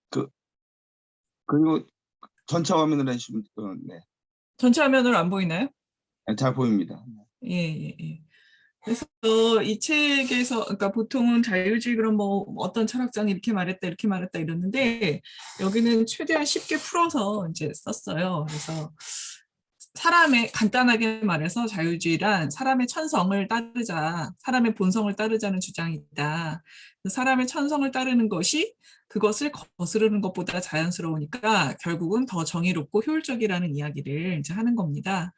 그 그리고 전체 화면으로 해주시면 네. 전체 화면으로 안 보이나요? 잘 보입니다. 예, 예, 예. 그래서 이 책에서, 그러니까 보통은 자유주의 그럼 뭐 어떤 철학자는 이렇게 말했다 이러는데, 여기는 최대한 쉽게 풀어서 이제 썼어요. 그래서 간단하게 말해서 자유주의란 사람의 천성을 따르자, 사람의 본성을 따르자는 주장이다. 사람의 천성을 따르는 것이 그것을 거스르는 것보다 자연스러우니까 결국은 더 정의롭고 효율적이라는 이야기를 이제 하는 겁니다.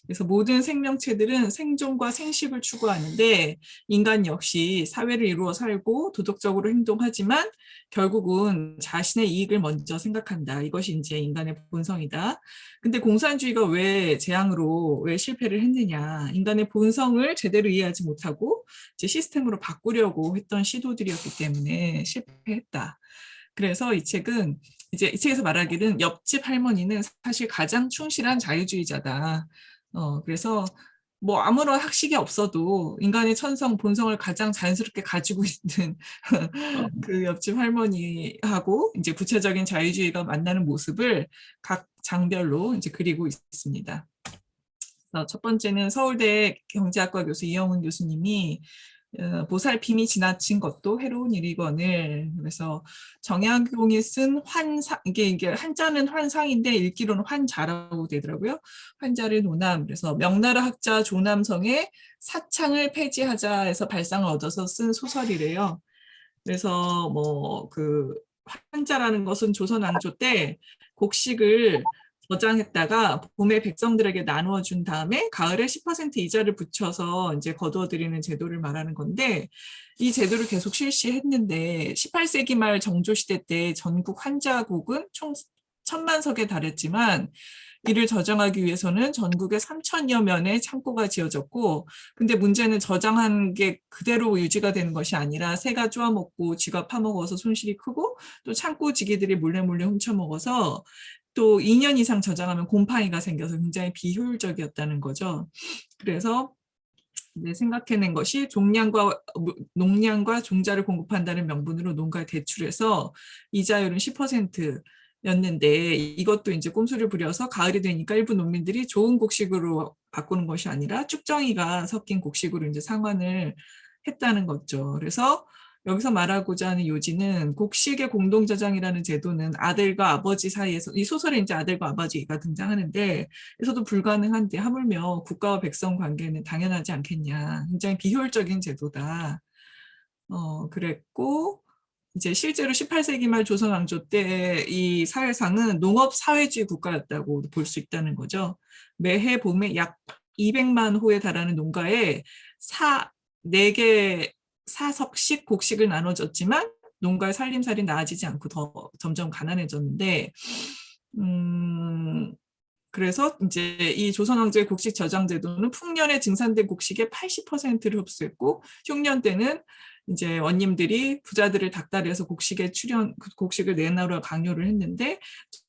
그래서 모든 생명체들은 생존과 생식을 추구하는데 인간 역시 사회를 이루어 살고 도덕적으로 행동하지만 결국은 자신의 이익을 먼저 생각한다. 이것이 이제 인간의 본성이다. 근데 공산주의가 왜 실패를 했느냐. 인간의 본성을 제대로 이해하지 못하고 이제 시스템으로 바꾸려고 했던 시도들이었기 때문에 실패했다. 그래서 이 책은 이제 이 책에서 말하기는 옆집 할머니는 사실 가장 충실한 자유주의자다. 그래서 뭐 아무런 학식이 없어도 인간의 천성, 본성을 가장 자연스럽게 가지고 있는 어, 그 옆집 할머니하고 이제 구체적인 자유주의가 만나는 모습을 각 장별로 이제 그리고 있습니다. 그래서 첫 번째는 서울대 경제학과 교수 이영훈 교수님이 보살핌이 지나친 것도 해로운 일이거늘. 그래서 정약용이 쓴 환상, 이게 한자는 환상인데 읽기로는 환자라고 되더라고요. 환자를 노남. 그래서 명나라 학자 조남성의 사창을 폐지하자에서 발상을 얻어서 쓴 소설이래요. 그래서 뭐 그 환자라는 것은 조선 왕조 때 곡식을 저장했다가 봄에 백성들에게 나누어 준 다음에 가을에 10% 이자를 붙여서 이제 거두어들이는 제도를 말하는 건데, 이 제도를 계속 실시했는데 18세기 말 정조 시대 때 전국 환자국은 총 1,000만 석에 달했지만 이를 저장하기 위해서는 전국에 3천여 면의 창고가 지어졌고, 근데 문제는 저장한 게 그대로 유지가 되는 것이 아니라 새가 쪼아먹고 쥐가 파먹어서 손실이 크고, 또 창고 지기들이 몰래 훔쳐먹어서 또 2년 이상 저장하면 곰팡이가 생겨서 굉장히 비효율적이었다는 거죠. 그래서 이제 생각해낸 것이 농량과 종자를 공급한다는 명분으로 농가에 대출해서 이자율은 10%였는데, 이것도 이제 꼼수를 부려서 가을이 되니까 일부 농민들이 좋은 곡식으로 바꾸는 것이 아니라 쭉정이가 섞인 곡식으로 이제 상환을 했다는 거죠. 그래서 여기서 말하고자 하는 요지는 곡식의 공동저장이라는 제도는 아들과 아버지 사이에서, 이 소설에 이제 아들과 아버지가 등장하는데 에서도 불가능한데 하물며 국가와 백성 관계는 당연하지 않겠냐. 굉장히 비효율적인 제도다. 그랬고, 이제 실제로 18세기 말 조선 왕조 때 이 사회상은 농업 사회주의 국가였다고 볼 수 있다는 거죠. 매해 봄에 약 200만 호에 달하는 농가에 4개 사석씩 곡식을 나눠줬지만 농가의 살림살이 나아지지 않고 더 점점 가난해졌는데, 그래서 이제 이 조선 왕조의 곡식 저장 제도는 풍년에 증산된 곡식의 80%를 흡수했고, 흉년 때는 이제 원님들이 부자들을 닥달해서 곡식을 내놓으라 강요를 했는데,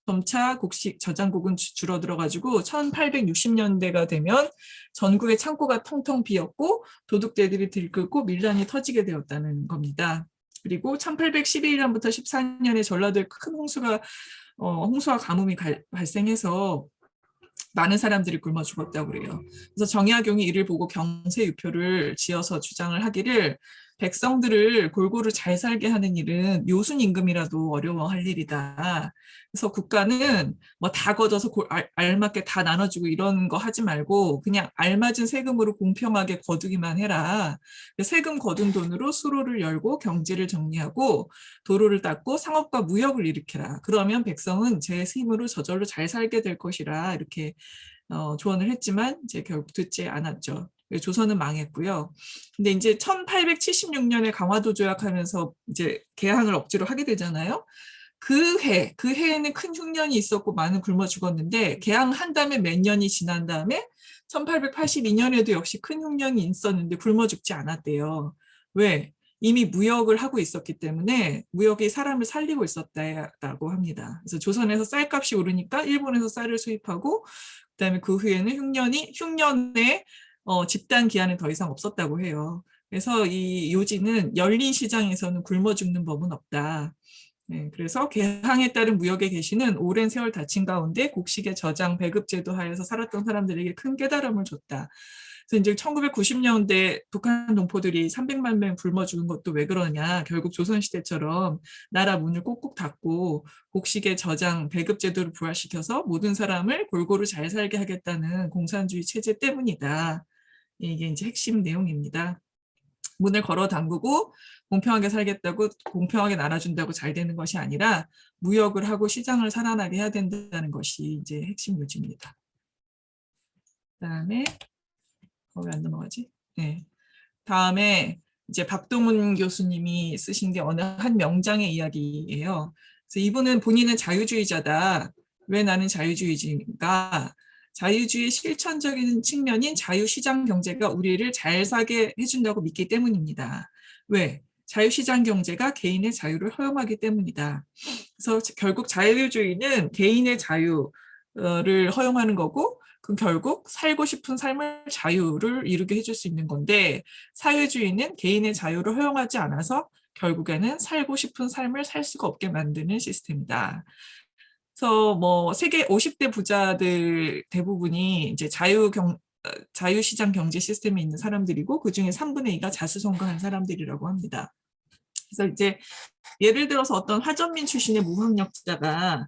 점차 곡식 저장국은 줄어들어가지고 1860년대가 되면 전국의 창고가 텅텅 비었고 도둑대들이 들끓고 밀란이 터지게 되었다는 겁니다. 그리고 1811년부터 14년에 전라도에 큰 홍수와 가뭄이 발생해서 많은 사람들이 굶어 죽었다고 그래요. 그래서 정약용이 이를 보고 경세유표를 지어서 주장을 하기를, 백성들을 골고루 잘 살게 하는 일은 요순 임금이라도 어려워할 일이다. 그래서 국가는 뭐 다 걷어서 알맞게 다 나눠주고 이런 거 하지 말고 그냥 알맞은 세금으로 공평하게 거두기만 해라. 세금 거둔 돈으로 수로를 열고 경제를 정리하고 도로를 닦고 상업과 무역을 일으켜라. 그러면 백성은 제 힘으로 저절로 잘 살게 될 것이라, 이렇게 조언을 했지만 이제 결국 듣지 않았죠. 조선은 망했고요. 근데 이제 1876년에 강화도 조약하면서 이제 개항을 억지로 하게 되잖아요. 그 해에는 큰 흉년이 있었고 많은 굶어 죽었는데, 개항한 다음에 몇 년이 지난 다음에 1882년에도 역시 큰 흉년이 있었는데 굶어 죽지 않았대요. 왜? 이미 무역을 하고 있었기 때문에 무역이 사람을 살리고 있었다고 합니다. 그래서 조선에서 쌀값이 오르니까 일본에서 쌀을 수입하고, 그다음에 그 후에는 흉년에 집단 기한은 더 이상 없었다고 해요. 그래서 이 요지는 열린 시장에서는 굶어 죽는 법은 없다. 네, 그래서 개항에 따른 무역의 개시는 오랜 세월 닫힌 가운데 곡식의 저장 배급제도 하에서 살았던 사람들에게 큰 깨달음을 줬다. 그래서 이제 1990년대 북한 동포들이 300만 명 굶어 죽은 것도 왜 그러냐. 결국 조선시대처럼 나라 문을 꼭꼭 닫고 곡식의 저장 배급 제도를 부활시켜서 모든 사람을 골고루 잘 살게 하겠다는 공산주의 체제 때문이다. 이게 이제 핵심 내용입니다. 문을 걸어 잠그고 공평하게 살겠다고 공평하게 나눠준다고 잘 되는 것이 아니라 무역을 하고 시장을 살아나게 해야 된다는 것이 이제 핵심 요지입니다. 그다음에 왜 안 넘어가지? 네. 다음에 이제 박동훈 교수님이 쓰신 게 어느 한 명장의 이야기예요. 그래서 이분은 본인은 자유주의자다. 왜 나는 자유주의인가? 자유주의 실천적인 측면인 자유시장 경제가 우리를 잘 사게 해준다고 믿기 때문입니다. 왜? 자유시장 경제가 개인의 자유를 허용하기 때문이다. 그래서 결국 자유주의는 개인의 자유를 허용하는 거고, 그 결국 살고 싶은 삶을 자유를 이루게 해줄 수 있는 건데, 사회주의는 개인의 자유를 허용하지 않아서 결국에는 살고 싶은 삶을 살 수가 없게 만드는 시스템이다. 그래서 뭐 세계 50대 부자들 대부분이 이제 자유시장 경제 시스템에 있는 사람들이고, 그 중에 3분의 2가 자수성가한 사람들이라고 합니다. 그래서 이제 예를 들어서 어떤 화전민 출신의 무학력자가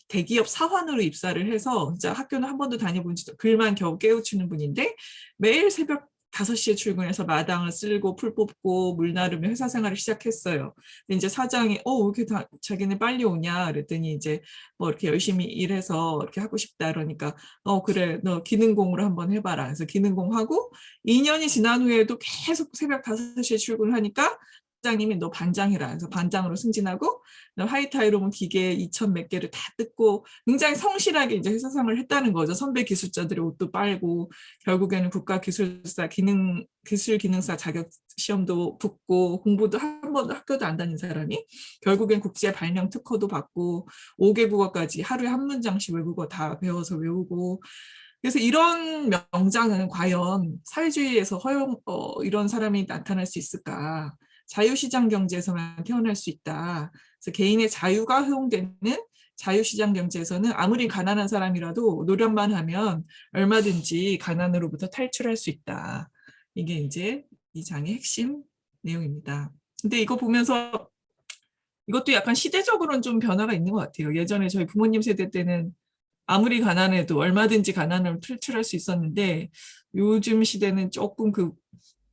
대기업 사환으로 입사를 해서 진짜 학교는 한 번도 다녀본 지도 글만 겨우 깨우치는 분인데 매일 새벽 5시에 출근해서 마당을 쓸고 풀 뽑고 물 나르며 회사 생활을 시작했어요. 근데 이제 사장이 왜 이렇게 자기네 빨리 오냐 그랬더니 이제 뭐 이렇게 열심히 일해서 이렇게 하고 싶다 그러니까 그래 너 기능공으로 한번 해봐라. 그래서 기능공하고 2년이 지난 후에도 계속 새벽 5시에 출근하니까 사장님이 너 반장해라. 그래서 반장으로 승진하고 하이타이로는 기계 2천 몇 개를 다 뜯고 굉장히 성실하게 이제 회사 생활을 했다는 거죠. 선배 기술자들의 옷도 빨고 결국에는 국가기술사 기술기능사 자격 시험도 붙고 공부도 한 번도 학교도 안 다닌 사람이 결국엔 국제 발명 특허도 받고 5개 국어까지 하루에 한 문장씩 외국어 다 배워서 외우고 그래서 이런 명장은 과연 사회주의에서 이런 사람이 나타날 수 있을까? 자유시장 경제에서만 태어날 수 있다. 그래서 개인의 자유가 허용되는 자유시장 경제에서는 아무리 가난한 사람이라도 노력만 하면 얼마든지 가난으로부터 탈출할 수 있다. 이게 이제 이 장의 핵심 내용입니다. 근데 이거 보면서 이것도 약간 시대적으로는 좀 변화가 있는 것 같아요. 예전에 저희 부모님 세대 때는 아무리 가난해도 얼마든지 가난을 탈출할 수 있었는데 요즘 시대는 조금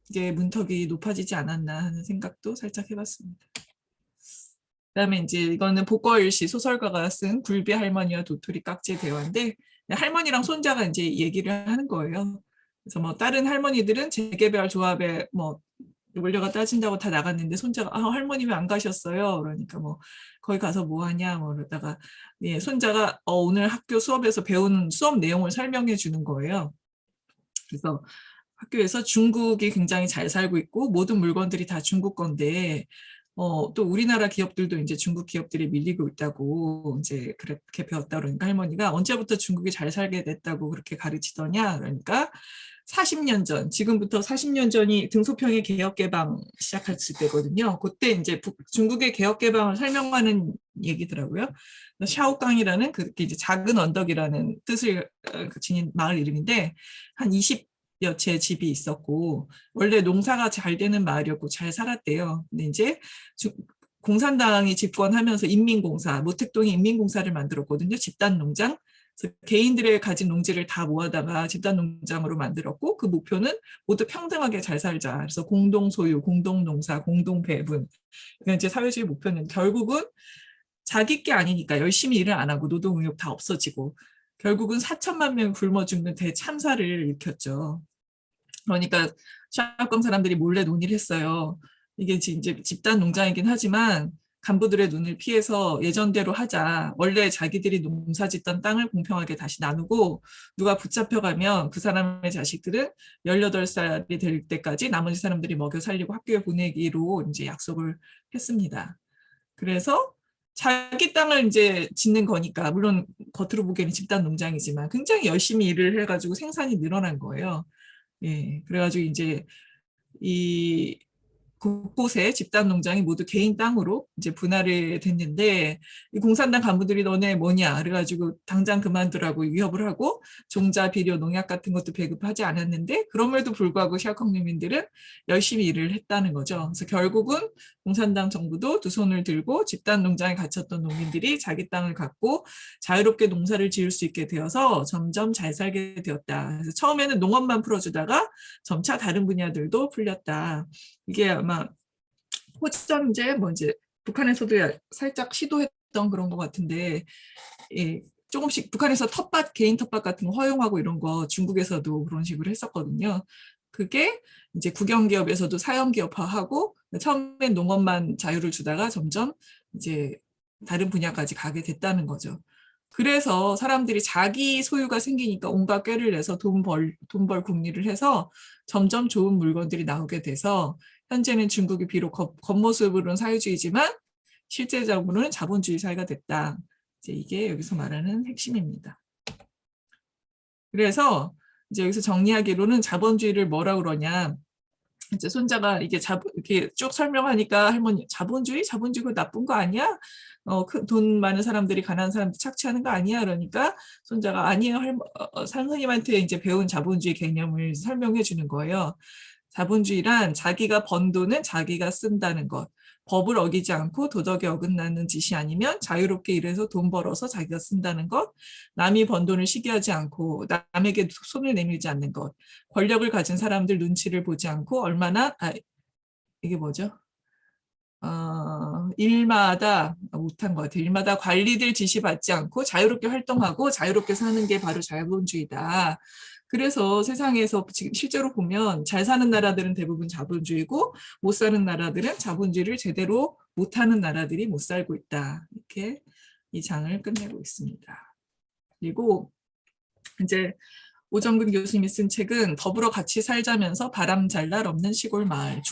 이제 문턱이 높아지지 않았나 하는 생각도 살짝 해봤습니다. 그다음에 이제 이거는 복거일시 소설가가 쓴 굴비 할머니와 도토리 깍지 대화인데 할머니랑 손자가 이제 얘기를 하는 거예요. 그래서 뭐 다른 할머니들은 재개발 조합에 뭐 원료가 따진다고 다 나갔는데 손자가 할머니 왜 안 가셨어요? 그러니까 뭐 거기 가서 뭐 하냐 뭐 그러다가 예, 손자가 오늘 학교 수업에서 배운 수업 내용을 설명해 주는 거예요. 그래서 학교에서 중국이 굉장히 잘 살고 있고 모든 물건들이 다 중국 건데 또 우리나라 기업들도 이제 중국 기업들이 밀리고 있다고 이제 그렇게 배웠다 그러니까 할머니가 언제부터 중국이 잘 살게 됐다고 그렇게 가르치더냐 그러니까 40년 전, 지금부터 40년 전이 등소평의 개혁 개방 시작했을 때거든요. 그때 이제 중국의 개혁 개방을 설명하는 얘기더라고요. 샤오강이라는 그게 이제 작은 언덕이라는 뜻을 지닌 마을 이름인데 한 20여 채 집이 있었고 원래 농사가 잘 되는 마을이었고 잘 살았대요. 근데 이제 공산당이 집권하면서 인민공사, 모택동이 인민공사를 만들었거든요. 집단농장. 개인들의 가진 농지를 다 모아다가 집단농장으로 만들었고 그 목표는 모두 평등하게 잘 살자. 그래서 공동소유, 공동농사, 공동배분. 그러니까 이제 사회주의 목표는 결국은 자기 게 아니니까 열심히 일을 안 하고 노동의욕 다 없어지고 결국은 4천만 명 굶어 죽는 대참사를 일으켰죠. 그러니까 샤오강 사람들이 몰래 논의를 했어요. 이게 이제 집단 농장이긴 하지만 간부들의 눈을 피해서 예전대로 하자. 원래 자기들이 농사짓던 땅을 공평하게 다시 나누고 누가 붙잡혀가면 그 사람의 자식들은 18살이 될 때까지 나머지 사람들이 먹여 살리고 학교에 보내기로 이제 약속을 했습니다. 그래서 자기 땅을 이제 짓는 거니까 물론 겉으로 보기에는 집단 농장이지만 굉장히 열심히 일을 해가지고 생산이 늘어난 거예요. 예, 그래가지고 이제 이 곳곳에 집단 농장이 모두 개인 땅으로 이제 분할이 됐는데 이 공산당 간부들이 너네 뭐냐 그래가지고 당장 그만두라고 위협을 하고 종자 비료 농약 같은 것도 배급하지 않았는데 그럼에도 불구하고 샤오콩민들은 열심히 일을 했다는 거죠. 그래서 결국은 공산당 정부도 두 손을 들고 집단 농장에 갇혔던 농민들이 자기 땅을 갖고 자유롭게 농사를 지을 수 있게 되어서 점점 잘 살게 되었다. 그래서 처음에는 농업만 풀어주다가 점차 다른 분야들도 풀렸다. 이게 아마 호전제 뭐 이제 북한에서도 살짝 시도했던 그런 것 같은데 예, 조금씩 북한에서 텃밭 개인 텃밭 같은 거 허용하고 이런 거 중국에서도 그런 식으로 했었거든요. 그게 이제 국영기업에서도 사형기업화하고 처음엔 농업만 자유를 주다가 점점 이제 다른 분야까지 가게 됐다는 거죠. 그래서 사람들이 자기 소유가 생기니까 온갖 꾀를 내서 돈벌 궁리를 해서 점점 좋은 물건들이 나오게 돼서 현재는 중국이 비록 겉모습으로는 사회주의지만 실제적으로는 자본주의 사회가 됐다. 이제 이게 여기서 말하는 핵심입니다. 그래서 이제 여기서 정리하기로는 자본주의를 뭐라 그러냐. 이제 손자가 이렇게 쭉 설명하니까 할머니 자본주의가 나쁜 거 아니야? 돈 많은 사람들이 가난한 사람들 착취하는 거 아니야? 그러니까 손자가 아니에요. 선생님한테 이제 배운 자본주의 개념을 설명해 주는 거예요. 자본주의란 자기가 번 돈은 자기가 쓴다는 것. 법을 어기지 않고 도덕에 어긋나는 짓이 아니면 자유롭게 일해서 돈 벌어서 자기가 쓴다는 것. 남이 번 돈을 시기하지 않고 남에게 손을 내밀지 않는 것. 권력을 가진 사람들 눈치를 보지 않고 이게 뭐죠? 일마다 못한 것 같아요. 일마다 관리들 지시받지 않고 자유롭게 활동하고 자유롭게 사는 게 바로 자본주의다. 그래서 세상에서 지금 실제로 보면 잘 사는 나라들은 대부분 자본주의고 못 사는 나라들은 자본주의를 제대로 못하는 나라들이 못 살고 있다. 이렇게 이 장을 끝내고 있습니다. 그리고 이제 오정근 교수님이 쓴 책은 더불어 같이 살자면서 바람 잘 날 없는 시골 마을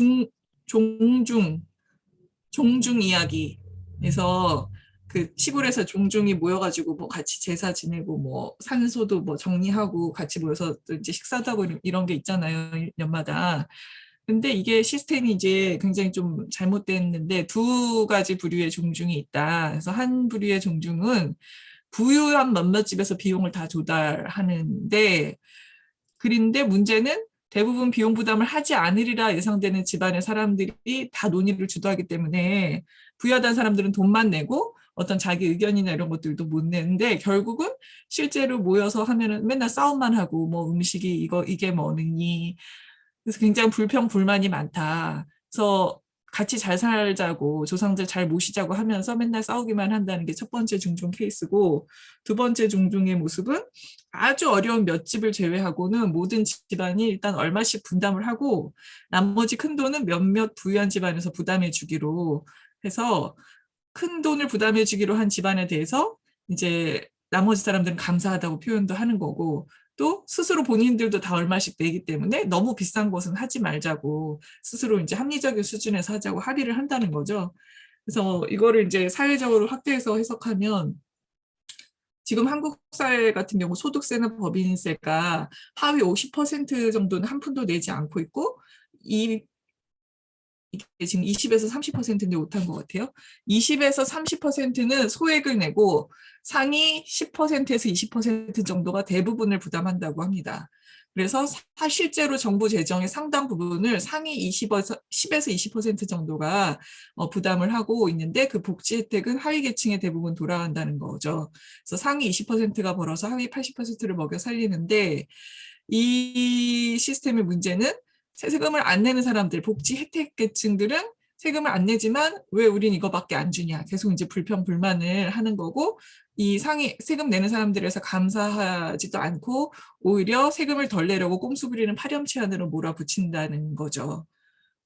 종중 이야기에서 그 시골에서 종중이 모여가지고 뭐 같이 제사 지내고 뭐 산소도 뭐 정리하고 같이 모여서 또 이제 식사도 하고 이런 게 있잖아요, 년마다. 근데 이게 시스템이 이제 굉장히 좀 잘못됐는데 두 가지 부류의 종중이 있다. 그래서 한 부류의 종중은 부유한 몇몇 집에서 비용을 다 조달하는데 그런데 문제는 대부분 비용 부담을 하지 않으리라 예상되는 집안의 사람들이 다 논의를 주도하기 때문에 부유하다는 사람들은 돈만 내고 어떤 자기 의견이나 이런 것들도 못 내는데 결국은 실제로 모여서 하면은 맨날 싸움만 하고 뭐 음식이 이게 뭐느니 그래서 굉장히 불평불만이 많다. 그래서 같이 잘 살자고 조상들 잘 모시자고 하면서 맨날 싸우기만 한다는 게 첫 번째 중중 케이스고 두 번째 중중의 모습은 아주 어려운 몇 집을 제외하고는 모든 집안이 일단 얼마씩 분담을 하고 나머지 큰 돈은 몇몇 부유한 집안에서 부담해 주기로 해서 큰 돈을 부담해 주기로 한 집안에 대해서 이제 나머지 사람들은 감사하다고 표현도 하는 거고 또 스스로 본인들도 다 얼마씩 내기 때문에 너무 비싼 것은 하지 말자고 스스로 이제 합리적인 수준에서 하자고 합의를 한다는 거죠. 그래서 이거를 이제 사회적으로 확대해서 해석하면 지금 한국 사회 같은 경우 소득세나 법인세가 하위 50% 정도는 한 푼도 내지 않고 있고 이게 지금 20에서 30%인데 못한 것 같아요. 20에서 30%는 소액을 내고 상위 10%에서 20% 정도가 대부분을 부담한다고 합니다. 그래서 실제로 정부 재정의 상당 부분을 상위 10에서 20% 정도가 부담을 하고 있는데 그 복지 혜택은 하위 계층에 대부분 돌아간다는 거죠. 그래서 상위 20%가 벌어서 하위 80%를 먹여 살리는데 이 시스템의 문제는 세금을 안 내는 사람들, 복지 혜택 계층들은 세금을 안 내지만 왜 우린 이거밖에 안 주냐. 계속 이제 불평불만을 하는 거고 이 상위 세금 내는 사람들에서 감사하지도 않고 오히려 세금을 덜 내려고 꼼수 부리는 파렴치한으로 몰아붙인다는 거죠.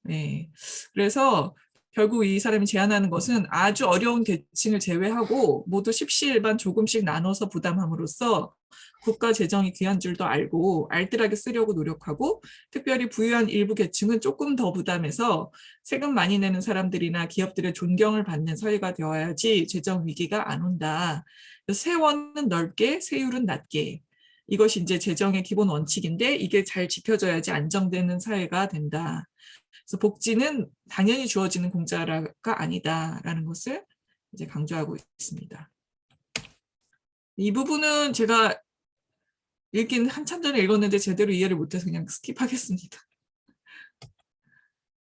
네. 그래서 결국 이 사람이 제안하는 것은 아주 어려운 계층을 제외하고 모두 십시일반 조금씩 나눠서 부담함으로써 국가 재정이 귀한 줄도 알고 알뜰하게 쓰려고 노력하고 특별히 부유한 일부 계층은 조금 더 부담해서 세금 많이 내는 사람들이나 기업들의 존경을 받는 사회가 되어야지 재정 위기가 안 온다. 세원은 넓게 세율은 낮게 이것이 이제 재정의 기본 원칙인데 이게 잘 지켜져야지 안정되는 사회가 된다. 그래서 복지는 당연히 주어지는 공짜가 아니다라는 것을 이제 강조하고 있습니다. 이 부분은 제가 읽긴 한참 전에 읽었는데 제대로 이해를 못해서 그냥 스킵하겠습니다.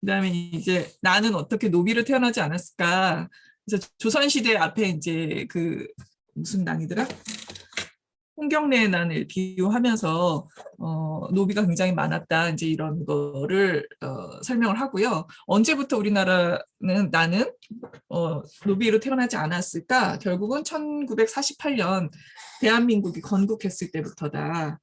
그다음에 이제 나는 어떻게 노비로 태어나지 않았을까? 그래서 조선시대 앞에 이제 그 무슨 낭이더라? 홍경래의 난을 비유하면서 노비가 굉장히 많았다 이제 이런 거를 설명을 하고요. 언제부터 우리나라는 나는 노비로 태어나지 않았을까? 결국은 1948년 대한민국이 건국했을 때부터다.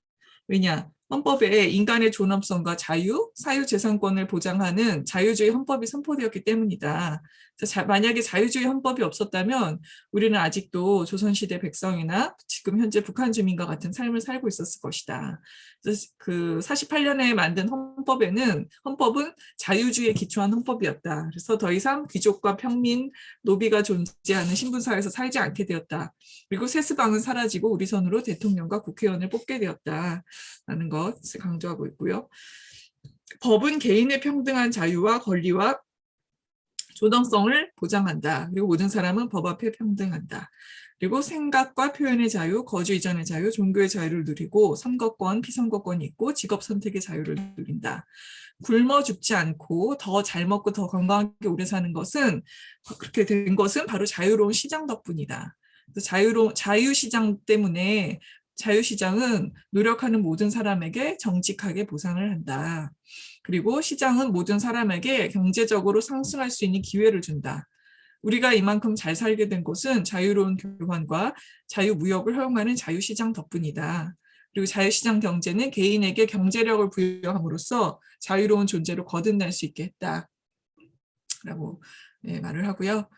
왜냐? 헌법에 인간의 존엄성과 자유, 사유재산권을 보장하는 자유주의 헌법이 선포되었기 때문이다. 그래서 만약에 자유주의 헌법이 없었다면 우리는 아직도 조선시대 백성이나 지금 현재 북한 주민과 같은 삶을 살고 있었을 것이다. 그래서 그 48년에 만든 헌법은 자유주의에 기초한 헌법이었다. 그래서 더 이상 귀족과 평민, 노비가 존재하는 신분사회에서 살지 않게 되었다. 그리고 세습왕은 사라지고 우리 손으로 대통령과 국회의원을 뽑게 되었다라는 것을 강조하고 있고요. 법은 개인의 평등한 자유와 권리와 존엄성을 보장한다. 그리고 모든 사람은 법 앞에 평등한다. 그리고 생각과 표현의 자유, 거주 이전의 자유, 종교의 자유를 누리고 선거권, 피선거권이 있고 직업 선택의 자유를 누린다. 굶어 죽지 않고 더 잘 먹고 더 건강하게 오래 사는 것은 그렇게 된 것은 바로 자유로운 시장 덕분이다. 자유시장 때문에 자유시장은 노력하는 모든 사람에게 정직하게 보상을 한다. 그리고 시장은 모든 사람에게 경제적으로 상승할 수 있는 기회를 준다. 우리가 이만큼 잘 살게 된 것은 자유로운 교환과 자유무역을 허용하는 자유시장 덕분이다. 그리고 자유시장 경제는 개인에게 경제력을 부여함으로써 자유로운 존재로 거듭날 수 있게 했다. 라고 말을 하고요.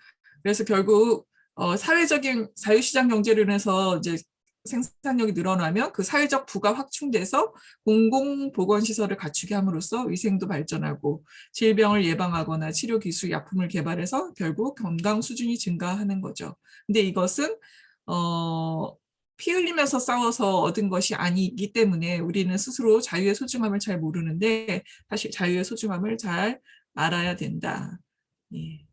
그래서 결국 사회적인 자유시장 경제로 인해서 이제 생산력이 늘어나면 그 사회적 부가 확충돼서 공공보건시설을 갖추게 함으로써 위생도 발전하고 질병을 예방하거나 치료 기술, 약품을 개발해서 결국 건강 수준이 증가하는 거죠. 근데 이것은 피 흘리면서 싸워서 얻은 것이 아니기 때문에 우리는 스스로 자유의 소중함을 잘 모르는데 사실 자유의 소중함을 잘 알아야 된다. 예.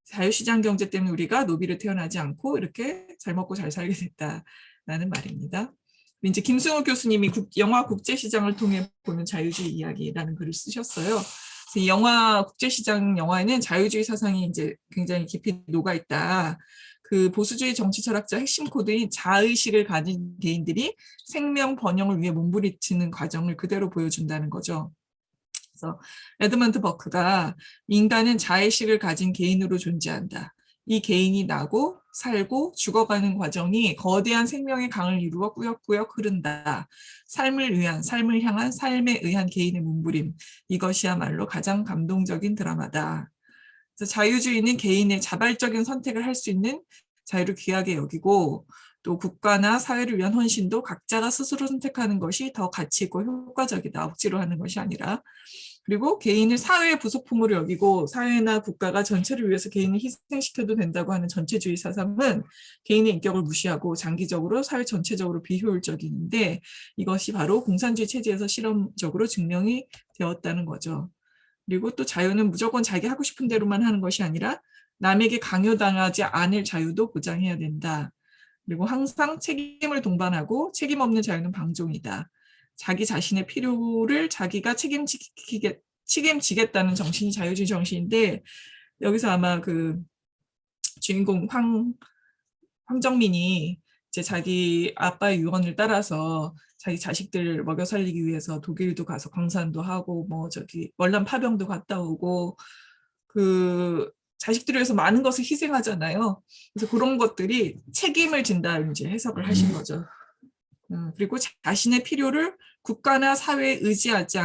자유시장 경제 때문에 우리가 노비를 태어나지 않고 이렇게 잘 먹고 잘 살게 됐다라는 말입니다. 이제 김승호 교수님이 영화 국제시장을 통해 보는 자유주의 이야기라는 글을 쓰셨어요. 이 영화 국제시장 영화에는 자유주의 사상이 이제 굉장히 깊이 녹아 있다. 그 보수주의 정치 철학자 핵심 코드인 자의식을 가진 개인들이 생명 번영을 위해 몸부림치는 과정을 그대로 보여준다는 거죠. 그래서 에드먼드 버크가 인간은 자의식을 가진 개인으로 존재한다. 이 개인이 나고 살고 죽어가는 과정이 거대한 생명의 강을 이루어 꾸역꾸역 흐른다. 삶을 향한 삶에 의한 개인의 몸부림. 이것이야말로 가장 감동적인 드라마다. 그래서 자유주의는 개인의 자발적인 선택을 할 수 있는 자유를 귀하게 여기고 또 국가나 사회를 위한 헌신도 각자가 스스로 선택하는 것이 더 가치 있고 효과적이다. 억지로 하는 것이 아니라. 그리고 개인을 사회의 부속품으로 여기고 사회나 국가가 전체를 위해서 개인을 희생시켜도 된다고 하는 전체주의 사상은 개인의 인격을 무시하고 장기적으로 사회 전체적으로 비효율적인데 이것이 바로 공산주의 체제에서 실험적으로 증명이 되었다는 거죠. 그리고 또 자유는 무조건 자기 하고 싶은 대로만 하는 것이 아니라 남에게 강요당하지 않을 자유도 보장해야 된다. 그리고 항상 책임을 동반하고 책임 없는 자유는 방종이다. 자기 자신의 필요를 자기가 책임지겠다는 정신이 자유주의 정신인데 여기서 아마 그 주인공 황정민이 이제 자기 아빠의 유언을 따라서 자기 자식들 먹여 살리기 위해서 독일도 가서 광산도 하고 뭐 저기 월남 파병도 갔다 오고 그 자식들을 위해서 많은 것을 희생하잖아요. 그래서 그런 것들이 책임을 진다 이제 해석을 하신 거죠. 그리고 자신의 필요를 국가나 사회에 의지하지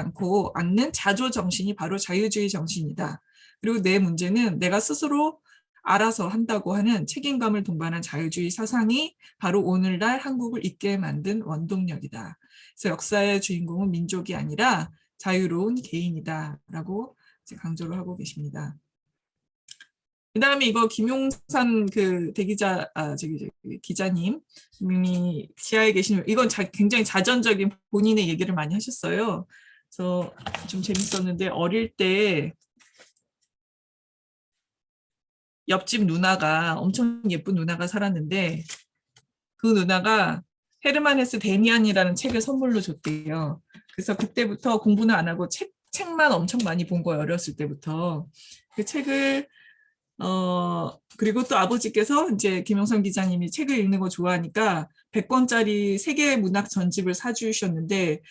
않는 자조 정신이 바로 자유주의 정신이다. 그리고 내 문제는 내가 스스로 알아서 한다고 하는 책임감을 동반한 자유주의 사상이 바로 오늘날 한국을 있게 만든 원동력이다. 그래서 역사의 주인공은 민족이 아니라 자유로운 개인이다라고 강조를 하고 계십니다. 그다음에 이거 김용산 그 대기자 저기 기자님이 지하에 계신 이건 굉장히 자전적인 본인의 얘기를 많이 하셨어요. 그래서 좀 재밌었는데 어릴 때 옆집 누나가 엄청 예쁜 누나가 살았는데 그 누나가 헤르만 헤세 데미안이라는 책을 선물로 줬대요. 그래서 그때부터 공부는 안 하고 책만 엄청 많이 본 거예요. 어렸을 때부터. 그 책을 그리고 또 아버지께서 이제 김영선 기자님이 책을 읽는 거 좋아하니까 100권짜리 세계 문학 전집을 사주셨는데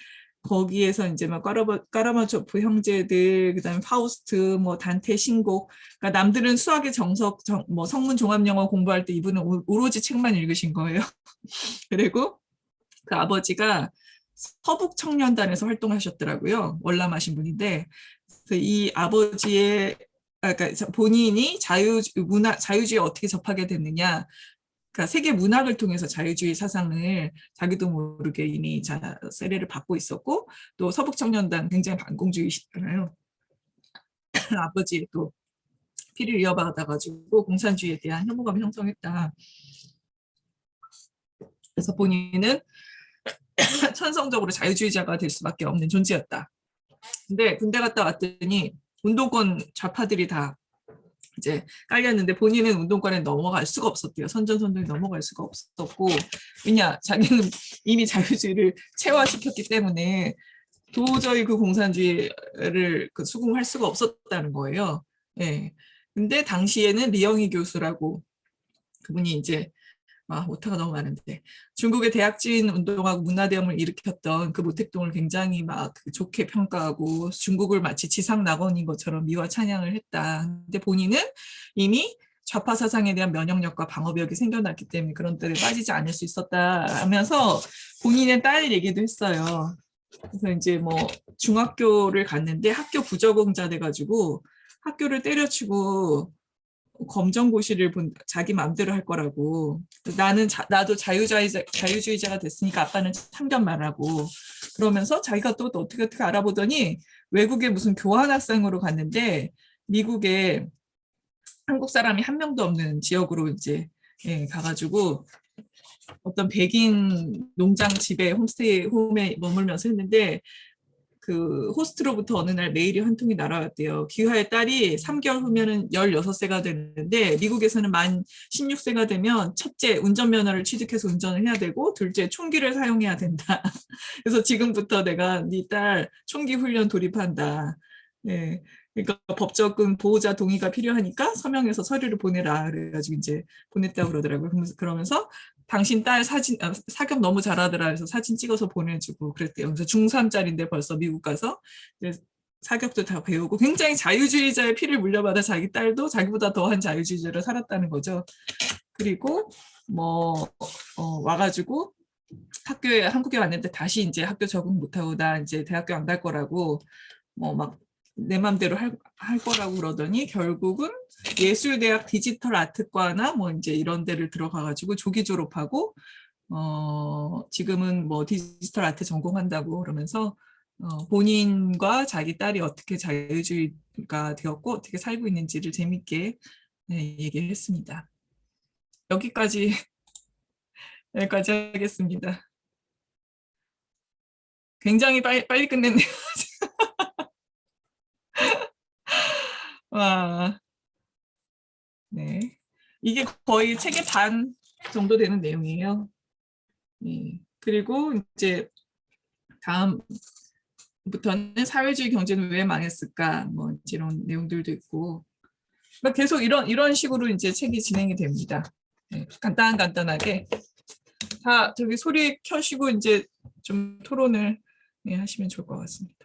거기에서 이제 막 까라마초프 형제들, 그다음에 파우스트, 뭐 단테 신곡, 그러니까 남들은 수학의 정석, 뭐 성문 종합 영어 공부할 때 이분은 오로지 책만 읽으신 거예요. 그리고 그 아버지가 서북 청년단에서 활동하셨더라고요. 월남하신 분인데 이 아버지의 그러니까 본인이 자유주의에 어떻게 접하게 됐느냐. 그러니까 세계 문학을 통해서 자유주의 사상을 자기도 모르게 이미 세례를 받고 있었고 또 서북청년단 굉장히 반공주의시잖아요. 아버지의 또 피를 이어받아가지고 공산주의에 대한 혐오감을 형성했다. 그래서 본인은 천성적으로 자유주의자가 될 수밖에 없는 존재였다. 근데 군대 갔다 왔더니 운동권 좌파들이 다 이제 깔렸는데 본인은 운동권에 넘어갈 수가 없었대요. 선전선동에 넘어갈 수가 없었고 왜냐 자기는 이미 자유주의를 체화시켰기 때문에 도저히 그 공산주의를 수긍할 수가 없었다는 거예요. 예. 근데 당시에는 리영희 교수라고 그분이 이제 오타가 너무 많은데 중국의 대학진 운동하고 문화대혁을 일으켰던 그 모택동을 굉장히 막 좋게 평가하고 중국을 마치 지상 낙원인 것처럼 미화 찬양을 했다. 근데 본인은 이미 좌파 사상에 대한 면역력과 방어력이 생겨났기 때문에 그런 데를 빠지지 않을 수 있었다 하면서 본인의 딸 얘기도 했어요. 그래서 이제 뭐 중학교를 갔는데 학교 부적응자 돼가지고 학교를 때려치고 검정고시를 자기 마음대로 할 거라고. 나도 자유주의자가 됐으니까 아빠는 참견 말하고. 그러면서 자기가 또 어떻게 알아보더니 외국에 무슨 교환학생으로 갔는데 미국에 한국 사람이 한 명도 없는 지역으로 이제 가가지고 어떤 백인 농장 집에 홈에 머물면서 했는데 그 호스트로부터 어느 날 메일이 한 통이 날아왔대요. 귀하의 딸이 3개월 후면은 16세가 되는데 미국에서는 만 16세가 되면 첫째 운전면허를 취득해서 운전을 해야 되고 둘째 총기를 사용해야 된다. 그래서 지금부터 내가 네 딸 총기 훈련 돌입한다. 네. 그러니까 법적인 보호자 동의가 필요하니까 서명해서 서류를 보내라. 그래가지고 이제 보냈다고 그러더라고요. 그러면서 당신 딸 사격 너무 잘하더라 해서 사진 찍어서 보내주고 그랬대요. 그래서 중3짜리인데 벌써 미국 가서 사격도 다 배우고 굉장히 자유주의자의 피를 물려받아 자기 딸도 자기보다 더한 자유주의자로 살았다는 거죠. 그리고 뭐 와가지고 한국에 왔는데 다시 이제 학교 적응 못하고 나 이제 대학교 안 갈 거라고 뭐 막 내 맘대로 할 거라고 그러더니 결국은 예술대학 디지털 아트과나 뭐 이제 이런 데를 들어가가지고 조기 졸업하고 지금은 뭐 디지털 아트 전공한다고 그러면서 본인과 자기 딸이 어떻게 자유주의가 되었고 어떻게 살고 있는지를 재밌게 얘기를 했습니다. 여기까지 하겠습니다. 굉장히 빨리 끝냈네요. 와, 네. 이게 거의 책의 반 정도 되는 내용이에요. 네. 그리고 이제 다음부터는 사회주의 경제는 왜 망했을까, 뭐 이런 내용들도 있고, 그러니까 계속 이런 식으로 이제 책이 진행이 됩니다. 네. 간단하게 다 저기 소리 켜시고 이제 좀 토론을 하시면 좋을 것 같습니다.